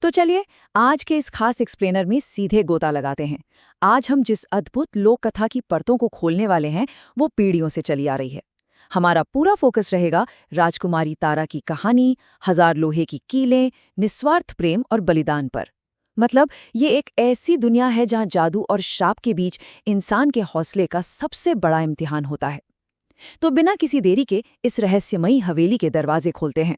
तो चलिए आज के इस खास एक्सप्लेनर में सीधे गोता लगाते हैं। आज हम जिस अद्भुत लोक कथा की परतों को खोलने वाले हैं वो पीढ़ियों से चली आ रही है। हमारा पूरा फोकस रहेगा राजकुमारी तारा की कहानी, हजार लोहे की कीलें, निस्वार्थ प्रेम और बलिदान पर। मतलब ये एक ऐसी दुनिया है जहां जादू और श्राप के बीच इंसान के हौसले का सबसे बड़ा इम्तिहान होता है। तो बिना किसी देरी के इस रहस्यमयी हवेली के दरवाजे खोलते हैं।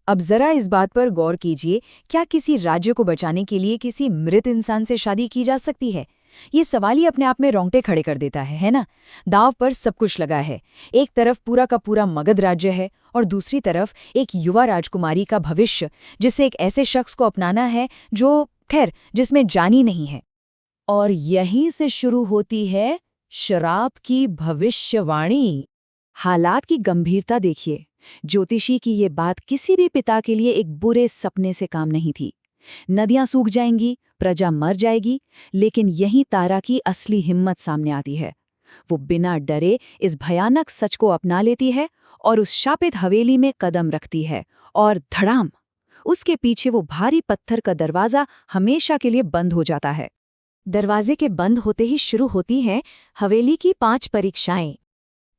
अब जरा इस बात पर गौर कीजिए, क्या किसी राज्य को बचाने के लिए किसी मृत इंसान से शादी की जा सकती है? ये सवाल ही अपने आप में रोंगटे खड़े कर देता है ना? दांव पर सब कुछ लगा है। एक तरफ पूरा का पूरा मगध राज्य है और दूसरी तरफ एक युवा राजकुमारी का भविष्य, जिसे एक ऐसे शख्स को अपनाना है जो खैर जिसमें जान ही नहीं है। और यहीं से शुरू होती है शराब की भविष्यवाणी। हालात की गंभीरता देखिए। ज्योतिषी की ये बात किसी भी पिता के लिए एक बुरे सपने से काम नहीं थी। नदियां सूख जाएंगी, प्रजा मर जाएगी, लेकिन यही तारा की असली हिम्मत सामने आती है। वो बिना डरे इस भयानक सच को अपना लेती है और उस शापित हवेली में कदम रखती है और धड़ाम, उसके पीछे वो भारी पत्थर का दरवाजा हमेशा के लिए बंद हो जाता है। दरवाजे के बंद होते ही शुरू होती हैं हवेली की 5 परीक्षाएं।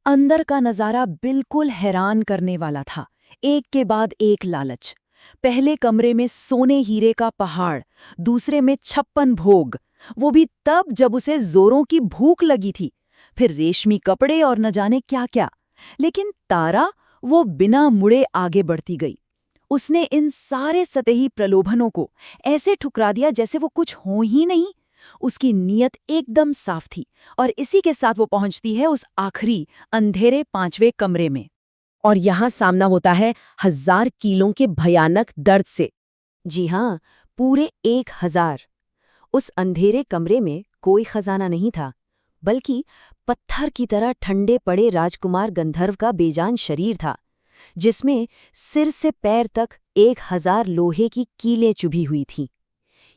अंदर का नजारा बिल्कुल हैरान करने वाला था। एक के बाद एक लालच। पहले कमरे में सोने हीरे का पहाड़, दूसरे में 56 भोग, वो भी तब जब उसे जोरों की भूख लगी थी। फिर रेशमी कपड़े और न जाने क्या क्या। लेकिन तारा, वो बिना मुड़े आगे बढ़ती गई। उसने इन सारे सतही प्रलोभनों को ऐसे ठुकरा दिया जैसे वो कुछ हो ही नहीं। उसकी नीयत एकदम साफ थी और इसी के साथ वो पहुंचती है उस आखिरी अंधेरे 5वें कमरे में। और यहां सामना होता है 1000 कीलों के भयानक दर्द से। जी हां, पूरे 1000। उस अंधेरे कमरे में कोई खजाना नहीं था, बल्कि पत्थर की तरह ठंडे पड़े राजकुमार गंधर्व का बेजान शरीर था, जिसमें सिर से पैर तक 1000 लोहे की कीलें चुभी हुई थीं।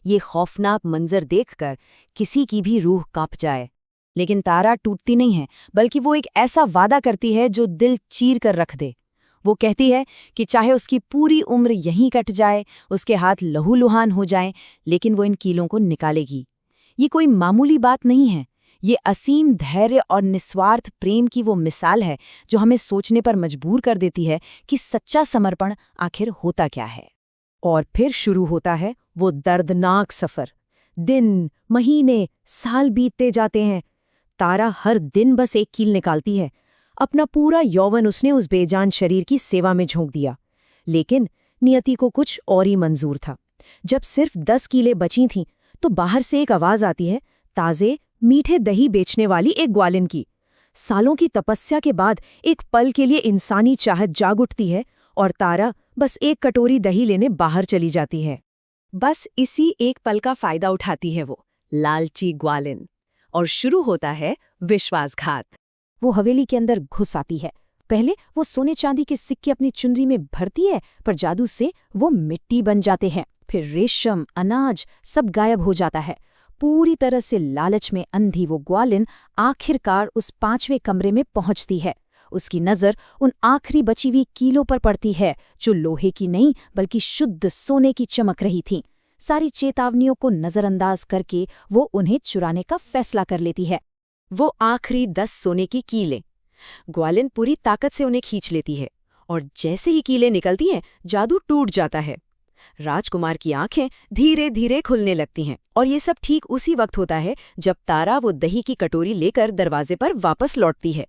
ये खौफनाक मंजर देखकर किसी की भी रूह कांप जाए। लेकिन तारा टूटती नहीं है, बल्कि वो एक ऐसा वादा करती है जो दिल चीर कर रख दे। वो कहती है कि चाहे उसकी पूरी उम्र यहीं कट जाए, उसके हाथ लहूलुहान हो जाएं, लेकिन वो इन कीलों को निकालेगी। ये कोई मामूली बात नहीं है। ये असीम धैर्य और निस्वार्थ प्रेम की वो मिसाल है जो हमें सोचने पर मजबूर कर देती है कि सच्चा समर्पण आखिर होता क्या है। और फिर शुरू होता है वो दर्दनाक सफर। दिन, महीने, साल बीतते जाते हैं। तारा हर दिन बस एक कील निकालती है। अपना पूरा यौवन उसने उस बेजान शरीर की सेवा में झोंक दिया। लेकिन नियति को कुछ और ही मंजूर था। जब सिर्फ 10 कीलें बची थीं, तो बाहर से एक आवाज आती है, ताजे मीठे दही बेचने वाली एक ग्वालिन की। सालों की तपस्या के बाद एक पल के लिए इंसानी चाहत जाग उठती है और तारा बस एक कटोरी दही लेने बाहर चली जाती है। बस इसी एक पल का फायदा उठाती है वो लालची ग्वालिन, और शुरू होता है विश्वासघात। वो हवेली के अंदर घुस आती है। पहले वो सोने चांदी के सिक्के अपनी चुनरी में भरती है, पर जादू से वो मिट्टी बन जाते हैं। फिर रेशम, अनाज सब गायब हो जाता है। पूरी तरह से लालच में अंधी वो ग्वालिन आखिरकार उस 5वें कमरे में पहुंचती है। उसकी नज़र उन आखिरी बची हुई कीलों पर पड़ती है, जो लोहे की नहीं बल्कि शुद्ध सोने की चमक रही थीं। सारी चेतावनियों को नज़रअंदाज करके वो उन्हें चुराने का फैसला कर लेती है। वो आखिरी 10 सोने की कीलें। ग्वालिन पूरी ताकत से उन्हें खींच लेती है, और जैसे ही कीलें निकलती हैं, जादू टूट जाता है। राजकुमार की आंखें धीरे धीरे खुलने लगती हैं। और ये सब ठीक उसी वक्त होता है जब तारा वो दही की कटोरी लेकर दरवाजे पर वापस लौटती है।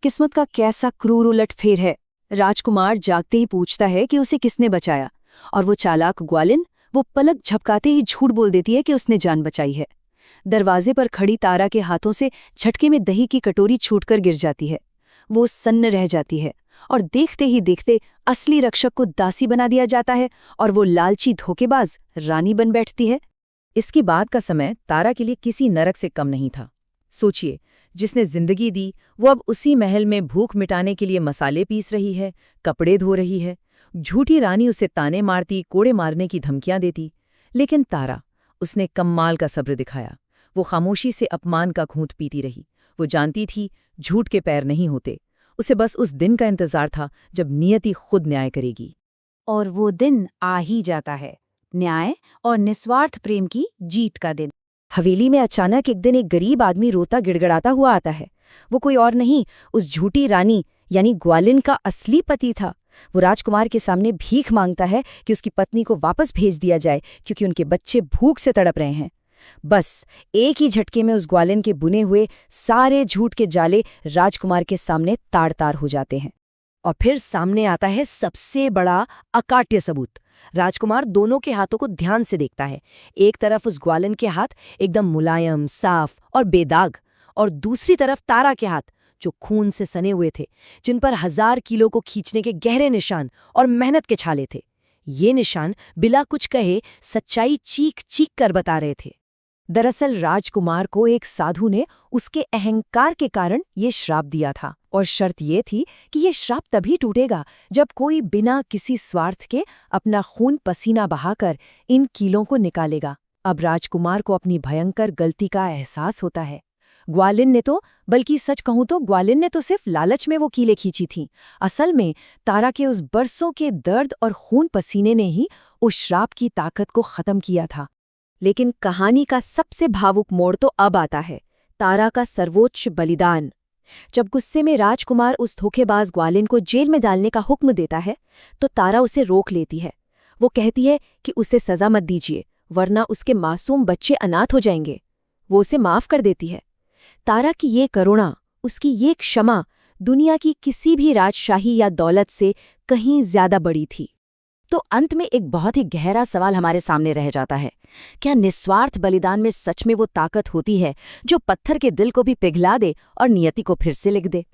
किस्मत का कैसा क्रूर उलटफेर है। राजकुमार जागते ही पूछता है कि उसे किसने बचाया, और वो चालाक ग्वालिन वो पलक झपकाते ही झूठ बोल देती है कि उसने जान बचाई है। दरवाजे पर खड़ी तारा के हाथों से झटके में दही की कटोरी छूटकर गिर जाती है। वो सन्न रह जाती है, और देखते ही देखते असली रक्षक को दासी बना दिया जाता है और वो लालची धोखेबाज रानी बन बैठती है। इसके बाद का समय तारा के लिए किसी नरक से कम नहीं था। सोचिए, जिसने जिंदगी दी वो अब उसी महल में भूख मिटाने के लिए मसाले पीस रही है, कपड़े धो रही है। झूठी रानी उसे ताने मारती, कोड़े मारने की धमकियां देती। लेकिन तारा, उसने कमाल का सब्र दिखाया। वो खामोशी से अपमान का घूंट पीती रही। वो जानती थी झूठ के पैर नहीं होते। उसे बस उस दिन का इंतजार था जब नियति खुद न्याय करेगी। और वो दिन आ ही जाता है। न्याय और निस्वार्थ प्रेम की जीत का दिन। हवेली में अचानक एक दिन एक गरीब आदमी रोता गिड़गिड़ाता हुआ आता है। वो कोई और नहीं, उस झूठी रानी यानी ग्वालिन का असली पति था। वो राजकुमार के सामने भीख मांगता है कि उसकी पत्नी को वापस भेज दिया जाए क्योंकि उनके बच्चे भूख से तड़प रहे हैं। बस एक ही झटके में उस ग्वालिन के बुने हुए सारे झूठ के जाले राजकुमार के सामने ताड़ ताड़ हो जाते हैं। और फिर सामने आता है सबसे बड़ा अकाट्य सबूत। राजकुमार दोनों के हाथों को ध्यान से देखता है। एक तरफ उस ग्वालिन के हाथ एकदम मुलायम, साफ और बेदाग, और दूसरी तरफ तारा के हाथ जो खून से सने हुए थे, जिन पर 1000 किलो को खींचने के गहरे निशान और मेहनत के छाले थे। ये निशान बिना कुछ कहे सच्चाई चीख चीख कर बता रहे थे। दरअसल राजकुमार को एक साधु ने उसके अहंकार के कारण ये श्राप दिया था, और शर्त ये थी कि ये श्राप तभी टूटेगा जब कोई बिना किसी स्वार्थ के अपना खून पसीना बहाकर इन कीलों को निकालेगा। अब राजकुमार को अपनी भयंकर गलती का एहसास होता है। ग्वालिन ने तो, बल्कि सच कहूं तो ग्वालिन ने तो सिर्फ लालच में वो कीलें खींची थीं। असल में तारा के उस बरसों के दर्द और खून पसीने ने ही उस श्राप की ताकत को खत्म किया था। लेकिन कहानी का सबसे भावुक मोड़ तो अब आता है, तारा का सर्वोच्च बलिदान। जब गुस्से में राजकुमार उस धोखेबाज ग्वालिन को जेल में डालने का हुक्म देता है, तो तारा उसे रोक लेती है। वो कहती है कि उसे सजा मत दीजिए, वरना उसके मासूम बच्चे अनाथ हो जाएंगे। वो उसे माफ कर देती है। तारा की ये करुणा, उसकी ये क्षमा दुनिया की किसी भी राजशाही या दौलत से कहीं ज्यादा बड़ी थी। तो अंत में एक बहुत ही गहरा सवाल हमारे सामने रह जाता है, क्या निस्वार्थ बलिदान में सच में वो ताकत होती है जो पत्थर के दिल को भी पिघला दे और नियति को फिर से लिख दे?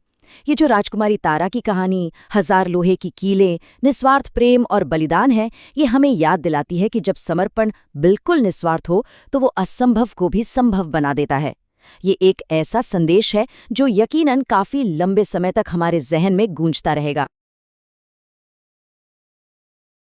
ये जो राजकुमारी तारा की कहानी, 1000 लोहे की कीलें, निस्वार्थ प्रेम और बलिदान है, ये हमें याद दिलाती है कि जब समर्पण बिल्कुल निस्वार्थ हो तो वो असंभव को भी संभव बना देता है। ये एक ऐसा संदेश है जो यकीनन काफी लंबे समय तक हमारे जहन में गूंजता रहेगा।